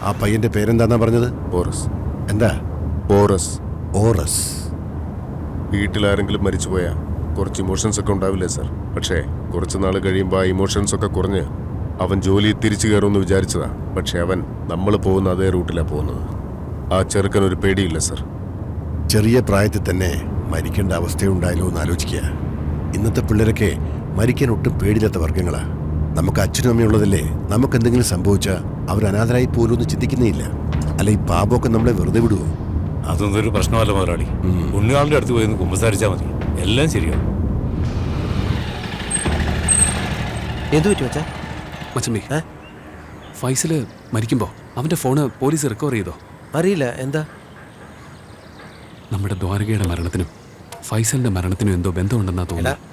ആ പയ്യന്റെ പേരെന്താന്നാ പറഞ്ഞത്? ഓറസ്. എന്താ? ഓറസ്. ഓറസ്. വീട്ടിലാരെങ്കിലും മരിച്ചുപോയാൽ കുറച്ച് ഇമോഷൻസ് ഒക്കെ ഉണ്ടാവില്ലേ സാർ? പക്ഷേ കുറച്ച് നാൾ കഴിയുമ്പോൾ ആ ഇമോഷൻസ് ഒക്കെ കുറഞ്ഞ് അവൻ ജോലി തിരിച്ചു കയറുമെന്ന് വിചാരിച്ചതാ. പക്ഷെ അവൻ നമ്മൾ പോകുന്ന അതേ റൂട്ടിലാണ് പോകുന്നത്. ആ ചെറുക്കൻ ഒരു പേടിയില്ല സാർ. ചെറിയ പ്രായത്തിൽ തന്നെ മരിക്കേണ്ട അവസ്ഥയുണ്ടായല്ലോ എന്ന് ആലോചിക്കുക. ഇന്നത്തെ പിള്ളേരൊക്കെ മരിക്കാൻ ഒട്ടും പേടിയില്ലാത്ത വർഗ്ഗങ്ങളാ. നമുക്ക് അച്ഛനും അമ്മയുള്ളതല്ലേ, നമുക്ക് എന്തെങ്കിലും സംഭവിച്ചാൽ അവർ അനാഥരായി പോലും ഒന്നും ചിന്തിക്കുന്നേ ഇല്ല. അല്ല, ഈ പാപമൊക്കെ നമ്മളെ വെറുതെ വിടുവോ? അതൊന്നും ഒരു പ്രശ്നമല്ല മുതലാളി. ഉണ്ണിയാളുടെ അടുത്ത് പോയി കുമ്പസാരിച്ചാൽ മതി, എല്ലാം ശരിയാവും. എന്തു പറ്റി വെച്ചാ മച്ചമ്പി? ഫൈസല് മരിക്കുമ്പോൾ അവൻ്റെ ഫോണ് പോലീസ് റിക്കവർ ചെയ്തോ? അറിയില്ല. എന്താ? നമ്മുടെ ദ്വാരകയുടെ മരണത്തിനും ഫൈസലിന്റെ മരണത്തിനും എന്തോ ബന്ധമുണ്ടെന്നാ തോന്നുന്നു.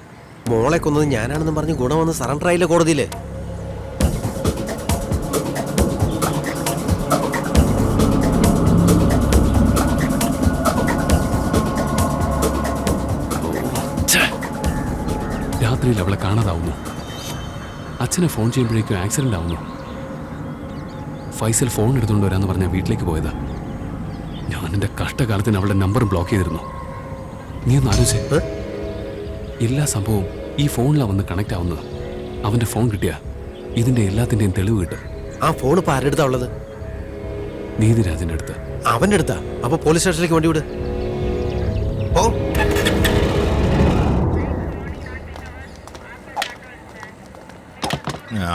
മോളെ കൊന്നത് ഞാനാണെന്ന് പറഞ്ഞ് ഗുണം വന്ന് സറണ്ടർ ആയില്ല കോടതിയില്. രാത്രിയിൽ അവളെ കാണാതാവുന്നു. അച്ഛനെ ഫോൺ ചെയ്യുമ്പോഴേക്കും ആക്സിഡന്റ് ആവുന്നു. ഫൈസൽ ഫോൺ എടുത്തുകൊണ്ട് വരാമെന്ന് പറഞ്ഞാൽ വീട്ടിലേക്ക് പോയതാ. ഞാൻ എൻ്റെ കഷ്ടകാലത്തിന് അവളുടെ നമ്പറും ബ്ലോക്ക് ചെയ്തിരുന്നു. നീ ഒന്ന് ആലോചിച്ചേ, എല്ലാ സംഭവവും ഈ ഫോണിലാണ് വന്ന് കണക്ട് ആവുന്നത്. അവൻ്റെ ഫോൺ കിട്ടിയാ ഇതിൻ്റെ എല്ലാത്തിൻ്റെയും തെളിവ് കിട്ടും. ആ ഫോൺ ഇപ്പൊ ആരുടെ അടുത്താ ഉള്ളത്? നീതിരാജൻ്റെ അടുത്ത്. അവന്റെ അടുത്താ? അപ്പൊ പോലീസ് സ്റ്റേഷനിലേക്ക് വണ്ടി വിട്. ഓ,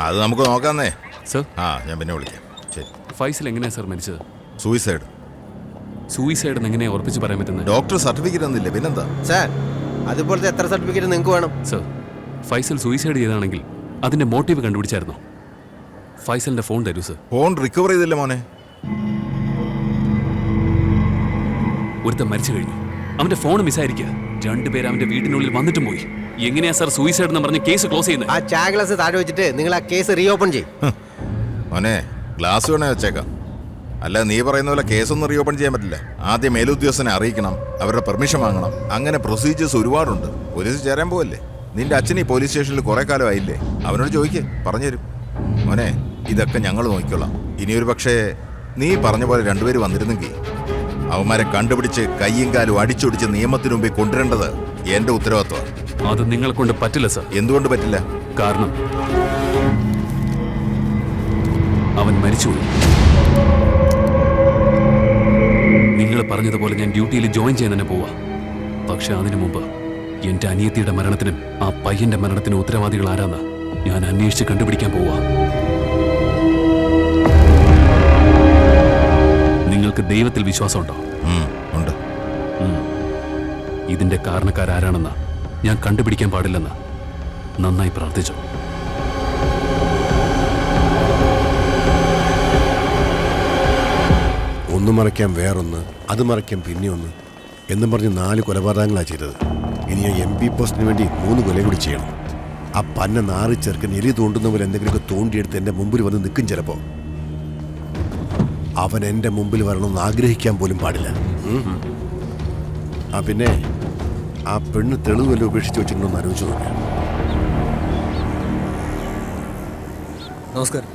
അത് നമുക്ക് നോക്കാന്നേ. സർ, ഞാൻ പിന്നെ വിളിക്കാം. ശരി. ഫൈസൽ എങ്ങനെയാ സർ മരിച്ചത്? സൂയിസൈഡ്. സൂയിസൈഡ് എന്ന് എങ്ങനെയാ ഉറപ്പിച്ച് പറയാൻ പറ്റുന്നത്? ഡോക്ടർ സർട്ടിഫിക്കറ്റ് ഒന്നുമില്ല, പിന്നെന്താ? സാർ, അതുപോലത്തെ എത്ര സർട്ടിഫിക്കറ്റ് നിങ്ങൾക്ക് വേണം? സർ, ഫൈസൽ സൂയിസൈഡ് ചെയ്താണെങ്കിൽ അതിന്റെ മോട്ടീവ് കണ്ടുപിടിച്ചായിരുന്നോ? ഫൈസലിന്റെ ഫോൺ തരൂ സർ. ഫോൺ റിക്കവർ ചെയ്തില്ല മോനെ. ഒരുത്തൻ മരിച്ചു കഴിഞ്ഞു, അവന്റെ ഫോൺ മിസ്സായിരിക്കുക. രണ്ടുപേര് അവന്റെ വീടിനുള്ളിൽ വന്നിട്ടും പോയി. എങ്ങനെയാ സർ സൂയിസൈഡ് എന്ന് പറഞ്ഞ് കേസ് ക്ലോസ് ചെയ്യുന്നത്? ആ ചാഗ്ലാസ് താഴെ വെച്ചിട്ട് നിങ്ങൾ ആ കേസ് റീഓപ്പൺ ചെയ്യും. മോനെ, ഗ്ലാസ് വേണേ വെച്ചേക്കാം. അല്ല, നീ പറയുന്ന പോലെ കേസൊന്നും റീഓപ്പൺ ചെയ്യാൻ പറ്റില്ല. ആദ്യം മേലുദ്യോഗസ്ഥനെ അറിയിക്കണം, അവരുടെ പെർമിഷൻ വാങ്ങണം. അങ്ങനെ പ്രൊസീജിയേഴ്സ് ഒരുപാടുണ്ട്. പോലീസ് ചേരാൻ പോവല്ലേ? നിന്റെ അച്ഛൻ ഈ പോലീസ് സ്റ്റേഷനിൽ കുറെ കാലമായില്ലേ? അവനോട് ചോദിക്കേ, പറഞ്ഞുതരും. മോനെ, ഇതൊക്കെ ഞങ്ങൾ നോക്കിക്കൊള്ളാം. ഇനിയൊരു പക്ഷേ നീ പറഞ്ഞ പോലെ രണ്ടുപേര് വന്നിരുന്നെങ്കിൽ അവന്മാരെ കണ്ടുപിടിച്ച് കയ്യും കാലും അടിച്ചൊടിച്ച് നിയമത്തിനു മുമ്പിൽ കൊണ്ടുവരേണ്ടത് എന്റെ ഉത്തരവാദിത്വമാണ്. അത് നിങ്ങളെ കൊണ്ട് പറ്റില്ല സർ. എന്തുകൊണ്ട് പറ്റില്ല? കാരണം അവൻ മരിച്ചുപോയി. നിങ്ങൾ പറഞ്ഞതുപോലെ ഞാൻ ഡ്യൂട്ടിയിൽ ജോയിൻ ചെയ്യാൻ തന്നെ പോവാ. പക്ഷെ അതിനു മുമ്പ് എന്റെ അനിയത്തിയുടെ മരണത്തിനും ആ പയ്യന്റെ മരണത്തിനും ഉത്തരവാദികൾ ആരാന്ന് ഞാൻ അന്വേഷിച്ച് കണ്ടുപിടിക്കാൻ പോവാ. നിങ്ങൾക്ക് ദൈവത്തിൽ വിശ്വാസമുണ്ടോ? ഉണ്ട്. ഇതിന്റെ കാരണക്കാരാരാണെന്ന് ഞാൻ കണ്ടുപിടിക്കാൻ പാടില്ലെന്ന് നന്നായി പ്രാർത്ഥിച്ചു. ഒന്ന് മറയ്ക്കാൻ വേറൊന്ന്, അത് മറയ്ക്കാൻ പിന്നെ ഒന്ന് എന്നും പറഞ്ഞ് 4 കൊലപാതകങ്ങളാണ് ചെയ്തത്. ഇനി ആ MP പോസ്റ്റിന് വേണ്ടി 3 കൊലയും കൂടി ചെയ്യണം. ആ പന്ന നാറി ചെറുക്കൻ എലി തോണ്ടുന്ന പോലെ എന്തെങ്കിലുമൊക്കെ തോണ്ടിയെടുത്ത് എൻ്റെ മുമ്പിൽ വന്ന് നിൽക്കും. ചിലപ്പോൾ അവൻ എൻ്റെ മുമ്പിൽ വരണമെന്ന് ആഗ്രഹിക്കാൻ പോലും പാടില്ല. പിന്നെ ആ പെണ്ണ് തെളിവ് വല്ല ഉപേക്ഷിച്ച് വെച്ചിട്ടുണ്ടോന്ന് ആലോചിച്ച് നോക്കാം. നമസ്കാരം.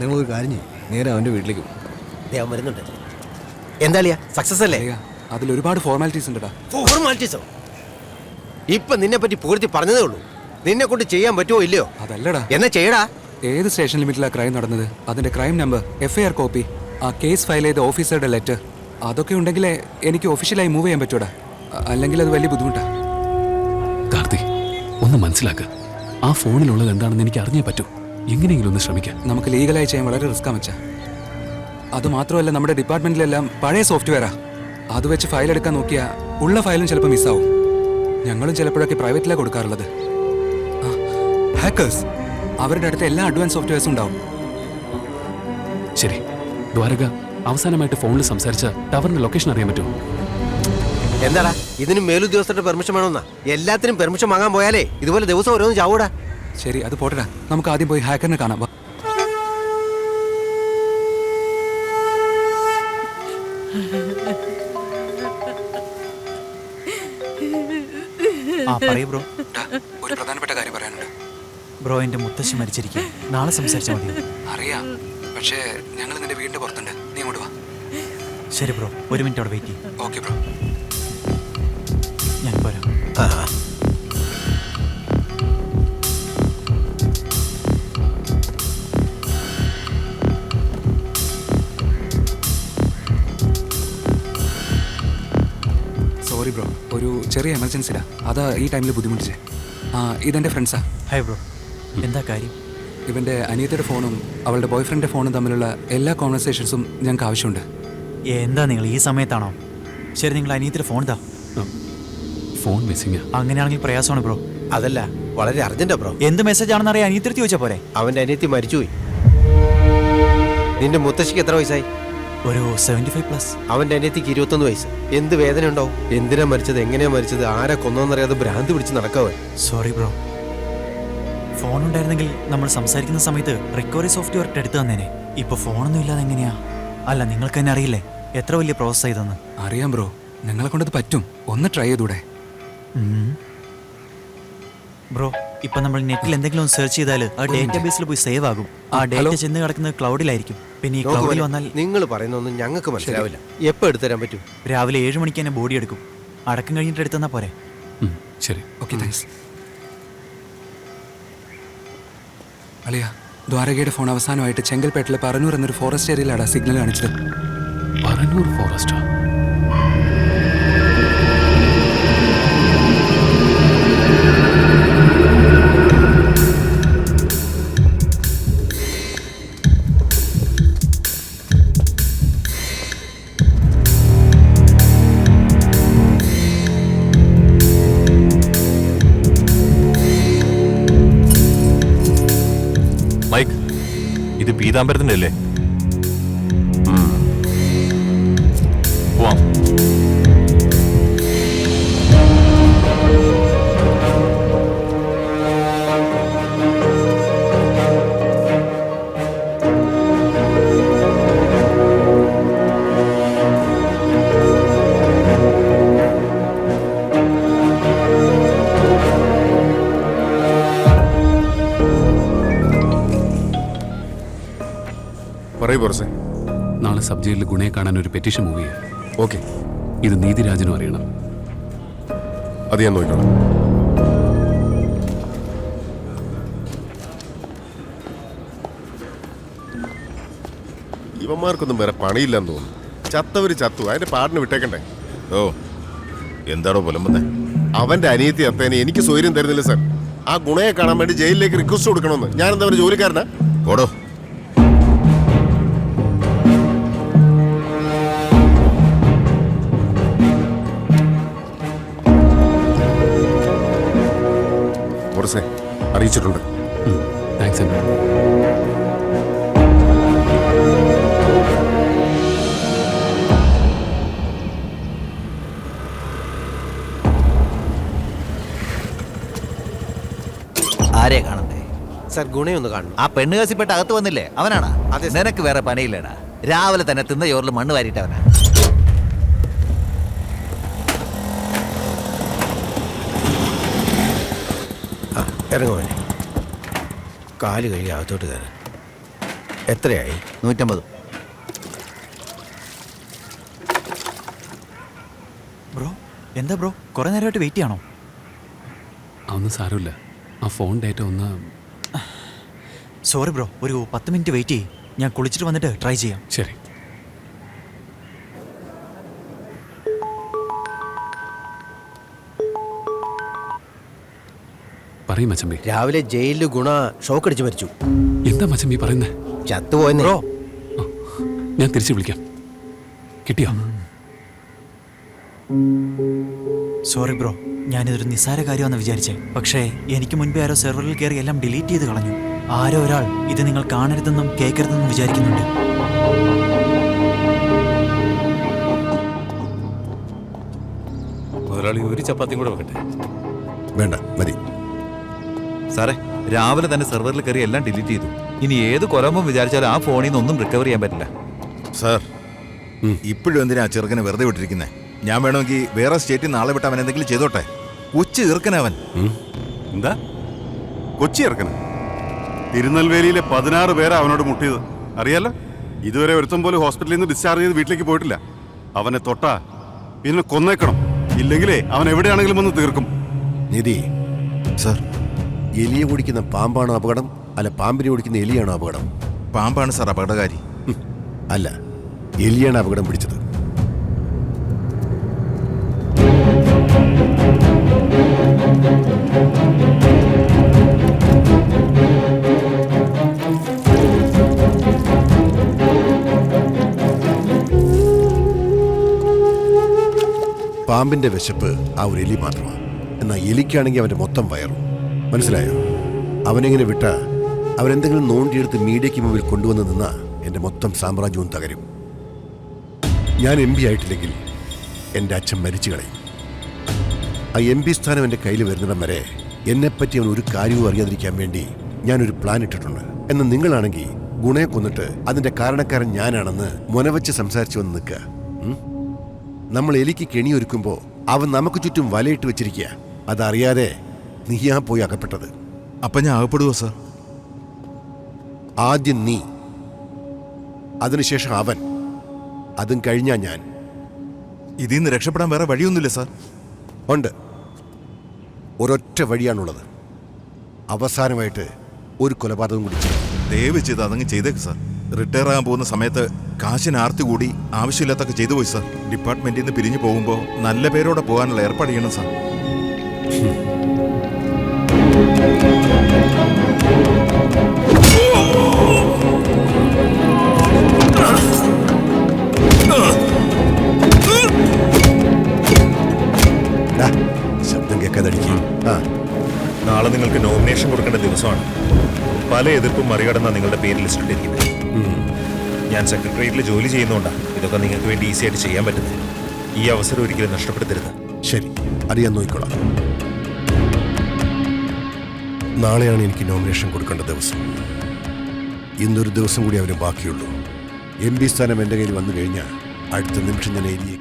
നിങ്ങളൊരു കാര്യം ചെയ്യും, നേരെ അവൻ്റെ വീട്ടിലേക്ക് പോകും. ഞാൻ വരുന്നുണ്ട്. എന്താ സക്സസ് അല്ലേ? അതിലൊരുപാട് ഫോർമാലിറ്റീസ് ഉണ്ട്. ഫോർമാലിറ്റീസോ? ഇപ്പൊ നിന്നെ പറ്റി പൂർത്തി പറഞ്ഞതേ ഉള്ളൂ. നിന്നെ കൊണ്ട് ചെയ്യാൻ പറ്റുമോ ഇല്ലയോ? അതല്ലടാ. എന്നാ ചെയ്യടാ. ഏത് സ്റ്റേഷൻ ലിമിറ്റിലാണ് ക്രൈം നടന്നത്, അതിന്റെ ക്രൈം നമ്പർ, FIR കോപ്പി, ആ കേസ് ഫയൽ ചെയ്ത ഓഫീസറുടെ ലെറ്റർ, അതൊക്കെ ഉണ്ടെങ്കിലേ എനിക്ക് ഒഫീഷ്യലായി മൂവ് ചെയ്യാൻ പറ്റൂടാ. അല്ലെങ്കിൽ അത് വലിയ ബുദ്ധിമുട്ടാണ്. കാർത്തി, ഒന്ന് മനസ്സിലാക്ക. ആ ഫോണിലുള്ളത് എന്താണെന്ന് എനിക്ക് അറിഞ്ഞേ പറ്റൂ. എങ്ങനെയെങ്കിലും ഒന്ന് ശ്രമിക്കാം. നമുക്ക് ലീഗലായി ചെയ്യാൻ വളരെ റിസ്ക്കാ വെച്ചാ. അതുമാത്രമല്ല, നമ്മുടെ ഡിപ്പാർട്ട്മെന്റിലെല്ലാം പഴയ സോഫ്റ്റ്വെയറാ. അത് വെച്ച് ഫയൽ എടുക്കാൻ നോക്കിയാൽ ഉള്ള ഫയലും ചിലപ്പോൾ മിസ്സാവും. ഞങ്ങളും ചിലപ്പോഴൊക്കെ പ്രൈവറ്റിലാണ് കൊടുക്കാറുള്ളത്. ഹാക്കേഴ്സ് അവരുടെ അടുത്ത് എല്ലാ അഡ്വാൻസ് സോഫ്റ്റ്വെയർസും ഉണ്ടാവും. ശരി, ദ്വാരക അവസാനമായിട്ട് ഫോണിൽ സംസാരിച്ച ടവറിന്റെ ലൊക്കേഷൻ അറിയാൻ പറ്റുമോ? എന്താടാ, ഇതിനും മേലുദ്യോഗസ്ഥരുടെ പെർമിഷൻ വേണമെന്നാ? എല്ലാത്തിനും പെർമിഷൻ വാങ്ങാൻ പോയാലേ ഇതുപോലെ ദിവസം ഓരോന്ന് ചാവൂടാ. ശരി, അത് പോട്ടടാ. നമുക്ക് ആദ്യം പോയി ഹാക്കറിനെ കാണാം. പറയൂ ബ്രോ. ഒരു പ്രധാനപ്പെട്ട കാര്യം പറയാനുണ്ട്. ബ്രോ, എൻ്റെ മുത്തശ്ശി മരിച്ചിരിക്കുക. നാളെ സംസാരിച്ചാൽ മതി. അറിയാം, പക്ഷേ ഞങ്ങൾ നിന്റെ വീടിന്റെ പുറത്തുണ്ട്, നീ അങ്ങോട്ട് വാ. ശരി ബ്രോ, ഒരു മിനിറ്റ് അവിടെ വെയിറ്റ് ചെയ്യും. Okay bro. ഞാൻ പോരാം. സോറി ബ്രോ, ഒരു ചെറിയ എമർജൻസിലാ, അതാ ഈ ടൈമിൽ ബുദ്ധിമുട്ടിച്ചേ. ഇതെൻ്റെ ഫ്രണ്ട്സാ. ഹായ് ബ്രോ, എന്താ കാര്യം? ഇവൻ്റെ അനിയത്തിയുടെ ഫോണും അവളുടെ ബോയ് ഫ്രണ്ടിൻ്റെ ഫോണും തമ്മിലുള്ള എല്ലാ കോൺവെർസേഷൻസും ഞങ്ങൾക്ക് ആവശ്യമുണ്ട്. എന്താ നിങ്ങൾ ഈ സമയത്താണോ? ശരി, നിങ്ങൾ അനിയത്തിൻ്റെ ഫോൺ താ. Phone missing. അങ്ങനെയാണെങ്കിൽ പ്രയാസമാണ് ബ്രോ. അതല്ല, വളരെ അർജന്റാ ബ്രോ. എന്ത് മെസ്സേജ് ആണെന്ന് അറിയാൻ അനിയത്തിരുത്തി ചോദിച്ചാൽ പോരെ? അവന്റെ അനിയത്തി മരിച്ചുപോയി. നിന്റെ മുത്തശ്ശിക്ക് എത്ര വയസ്സായി? ഒരു 75+. അവന്റെ അനിയത്തിക്ക് 21 വയസ്സ്. എന്ത് വേദന ഉണ്ടാവും? എന്തിനാ മരിച്ചത്, എങ്ങനെയാ മരിച്ചത്, ആരെ കൊന്നോന്നറിയാതെ ഭ്രാന്ത് പിടിച്ച് നടക്കാവൻ. Sorry bro. ഫോൺ ഉണ്ടായിരുന്നെങ്കിൽ നമ്മൾ സംസാരിക്കുന്ന സമയത്ത് റിക്കവറി സോഫ്റ്റ്വെയർ എടുത്തു തന്നേനെ. ഇപ്പൊ ഫോണൊന്നും ഇല്ലാതെ എങ്ങനെയാ? അല്ല, നിങ്ങൾക്ക് തന്നെ അറിയില്ലേ എത്ര വലിയ പ്രോസസ് ചെയ്തെന്ന്? അറിയാം ബ്രോ, ഞങ്ങളെ കൊണ്ടത് പറ്റും. ഒന്ന് ട്രൈ ചെയ്തൂടെ? ബ്രോ, ഇപ്പൊ നമ്മൾ നെറ്റിൽ എന്തെങ്കിലും ഒന്ന് സെർച്ച് ചെയ്താൽ ആ ഡേറ്റാബേസിൽ പോയി സേവ് ആകും. ആ ഡേറ്റ ചെന്ന് കിടക്കുന്നത് ക്ലൗഡിലായിരിക്കും. പിന്നെ ഈ ക്ലൗഡിൽ വന്നാൽ നിങ്ങൾ പറയുന്നൊന്നും ഞങ്ങൾക്ക് മനസ്സിലാവില്ല. എപ്പോ എടുത്തുതരാൻ പറ്റും? രാവിലെ 7 മണിക്ക് തന്നെ ബോഡി എടുക്കും. അടക്കം കഴിഞ്ഞിട്ട് എടുത്തെന്നാ പോരെ? ശരി, ഓക്കെ, താങ്ക്സ്. അളിയ, ദ്വാരകയുടെ ഫോൺ അവസാനമായിട്ട് ചെങ്കൽപ്പേട്ടിലെ പറന്നൂർ എന്നൊരു ഫോറസ്റ്റ് ഏരിയയിലാണ് സിഗ്നൽ കാണിച്ചത്. പറന്നൂർ ഫോറസ്റ്റോ? മൈക്ക്, ഇത് പീതാംബരത്തിന്റെ അല്ലേ? പോവാം. പറയൂ ബോർസേ. നാളെ സബ് ജയിലിൽ ഗുണയെ കാണാൻ ഒരു പെറ്റീഷൻ മൂവ് ചെയ്യാം. ഓക്കെ, ഇത് നീതിരാജനും അറിയണം. അത് ഞാൻ നോക്കണം. ഇവന്മാർക്കൊന്നും വേറെ പണിയില്ലെന്ന് തോന്നുന്നു. ചത്തവര് ചത്തു, അതിന്റെ പാടിന് വിട്ടേക്കണ്ടേ? ഓ, എന്താടോ പുലമ്പുന്നേ? അവന്റെ അനിയത്തി അത്തേനെ എനിക്ക് സ്വൈര്യം തരുന്നില്ല സാർ. ആ ഗുണയെ കാണാൻ വേണ്ടി ജയിലിലേക്ക് റിക്വസ്റ്റ് കൊടുക്കണമെന്ന്. ഞാനെന്താ ഒരു ജോലിക്കാരനാ? ഓടോ. ബോർസേ, അറിയിച്ചിട്ടുണ്ട്. താങ്ക്സ് അണ്ണാ. ആരെ കാണണ്ടേ? സാർ, ഗുണയൊന്ന് കാണണം. ആ പെണ്ണ് കേസിപ്പെട്ട് അകത്ത് വന്നില്ലേ, അവനാണാ? അതെ. നിനക്ക് വേറെ പണിയില്ലടാ. രാവിലെ തന്നെ തിന്ന ചോറിൽ മണ്ണ് വാരിയിട്ടവനാ. ഇറങ്ങുവാനെ, കാല് കഴുകി അകത്തോട്ട് കയറാൻ. എത്രയായി? 150. ബ്രോ, എന്താ ബ്രോ, കുറെ നേരമായിട്ട് വെയിറ്റ് ചെയ്യണോ? അതൊന്നും സാരമില്ല. ആ ഫോൺ ഡേറ്റ ഒന്ന്. സോറി ബ്രോ, ഒരു 10 മിനിറ്റ് വെയിറ്റ് ചെയ്യും. ഞാൻ കുളിച്ചിട്ട് വന്നിട്ട് ട്രൈ ചെയ്യാം. ശരി. പറയും മച്ചമ്പി. രാവിലെ ജയിലിൽ ഗുണ ഷോക്ക് അടിച്ച് മരിച്ചു. എന്താ മച്ചമ്പി പറയുന്നേ? ചത്തുപോയെന്ന്. ബ്രോ, ഞാൻ തിരിച്ചു വിളിക്കാം. കിട്ടിയോ? സോറി ബ്രോ, ഞാനിതൊരു നിസ്സാര കാര്യമാണെന്ന് വിചാരിച്ചേ. പക്ഷേ എനിക്ക് മുൻപേ ആരോ സെർവറിൽ കയറി എല്ലാം ഡിലീറ്റ് ചെയ്ത് കളഞ്ഞു. ആരോ ഒരാൾ ഇത് നിങ്ങൾ കാണരുതെന്നും കേൾക്കരുതെന്നും വിചാരിക്കുന്നുണ്ട്. മുതലാളി, ഒരു ചപ്പാത്തിയും കൂടെ വെക്കട്ടെ? വേണ്ട, മതി. സാറേ, രാവിലെ തന്നെ സെർവറിൽ കയറി എല്ലാം ഡിലീറ്റ് ചെയ്തു. ഇനി ഏത് കൊലമ്പും വിചാരിച്ചാലും ആ ഫോണിൽ നിന്ന് ഒന്നും റിക്കവർ ചെയ്യാൻ പറ്റില്ല. സാർ, ഇപ്പോഴും എന്തിനാ ചെറുക്കനെ വെറുതെ വിട്ടിരിക്കുന്നേ? ഞാൻ വേണമെങ്കിൽ വേറെ സ്റ്റേറ്റിൽ നാളെ വിട്ട് അവൻ എന്തെങ്കിലും ചെയ്തോട്ടെ. കൊച്ചു ചെറുക്കനവൻ. എന്താ കൊച്ചി ഇറക്കണം? തിരുനെൽവേലിയിലെ 16 പേരാ അവനോട് മുട്ടിയത്. അറിയാലോ, ഇതുവരെ ഒരുത്തം പോലും ഹോസ്പിറ്റലിൽ നിന്ന് ഡിസ്ചാർജ് ചെയ്ത് വീട്ടിലേക്ക് പോയിട്ടില്ല. അവനെ തൊട്ടാ പിന്നെ കൊന്നേക്കണം, ഇല്ലെങ്കിലേ അവൻ എവിടെയാണെങ്കിലും വന്ന് തീർക്കും. നിധി, സാർ, എലിയെ ഓടിക്കുന്ന പാമ്പാണോ അപകടം, അല്ല പാമ്പിനെ ഓടിക്കുന്ന എലിയാണോ അപകടം? പാമ്പാണ് സാർ അപകടകാരി. അല്ല, എലിയാണ് അപകടം പിടിച്ചത്. പാമ്പിന്റെ വിശപ്പ് ആ ഒരു എലി മാത്രമാണ്. എന്നാൽ എലിക്കാണെങ്കിൽ അവന്റെ മൊത്തം വയറും. മനസ്സിലായോ? അവനെങ്ങനെ വിട്ട അവരെന്തെങ്കിലും നോണ്ടിയെടുത്ത് മീഡിയയ്ക്ക് മുമ്പിൽ കൊണ്ടുവന്ന് നിന്നാ എൻ്റെ മൊത്തം സാമ്രാജ്യവും തകരും. ഞാൻ MP ആയിട്ടില്ലെങ്കിൽ എൻ്റെ അച്ഛൻ മരിച്ചു കളയും. ആ MP സ്ഥാനം എൻ്റെ കയ്യിൽ വരുന്നിടം വരെ എന്നെപ്പറ്റി അവൻ ഒരു കാര്യവും അറിയാതിരിക്കാൻ വേണ്ടി ഞാനൊരു പ്ലാൻ ഇട്ടിട്ടുണ്ട്. എന്നാൽ നിങ്ങളാണെങ്കിൽ ഗുണയെ കൊന്നിട്ട് അതിൻ്റെ കാരണക്കാരൻ ഞാനാണെന്ന് മുനവച്ച് സംസാരിച്ചു വന്ന് നിൽക്കുക. നമ്മൾ എലിക്ക് കെണിയൊരുക്കുമ്പോൾ അവൻ നമുക്ക് ചുറ്റും വലയിട്ട് വെച്ചിരിക്കുക. അതറിയാതെ നീയാ പോയി അകപ്പെട്ടത്. അപ്പം ഞാൻ അകപ്പെടുവോ സാർ? ആദ്യം നീ, അതിനുശേഷം അവൻ, അതും കഴിഞ്ഞാ ഞാൻ. ഇതിൽ നിന്ന് രക്ഷപ്പെടാൻ വേറെ വഴിയൊന്നുമില്ല സാർ? ഉണ്ട്, ഒരൊറ്റ വഴിയാണുള്ളത്. അവസാനമായിട്ട് ഒരു കൊലപാതകം കൂടി ചെയ്യും. ദയവ് ചെയ്ത് അതങ്ങ് ചെയ്തേക്ക് സാർ. റിട്ടയർ ആകാൻ പോകുന്ന സമയത്ത് കാശിന് ആർത്തി കൂടി ആവശ്യമില്ലാത്തൊക്കെ ചെയ്തു പോയി സാർ. ഡിപ്പാർട്ട്മെന്റിൽ നിന്ന് പിരിഞ്ഞു പോകുമ്പോൾ നല്ല പേരോടെ പോകാനുള്ള ഏർപ്പാട് ചെയ്യണം സാർ. ശബ്ദം കേൾക്കാതടിക്കും. നാളെ നിങ്ങൾക്ക് നോമിനേഷൻ കൊടുക്കേണ്ട ദിവസമാണ്. പല എതിർപ്പും മറികടന്ന നിങ്ങളുടെ പേര് ലിസ്റ്റ് ഇട്ടിരിക്കുന്നത്. ഞാൻ സെക്രട്ടേറിയറ്റിൽ ജോലി ചെയ്യുന്നതുകൊണ്ടാണ് ഇതൊക്കെ നിങ്ങൾക്ക് വേണ്ടി ഈസി ആയിട്ട് ചെയ്യാൻ പറ്റുന്നത്. ഈ അവസരം ഒരിക്കലും നഷ്ടപ്പെടുത്തരുത്. ശരി, അറിയാൻ നോക്കിക്കോളാം. നാളെയാണ് എനിക്ക് നോമിനേഷൻ കൊടുക്കേണ്ട ദിവസം. ഇന്നൊരു ദിവസം കൂടി അവന് ബാക്കിയുള്ളൂ. MP സ്ഥാനം എൻ്റെ കയ്യിൽ വന്നു കഴിഞ്ഞാൽ അടുത്ത നിമിഷം ഞാൻ എലിയെ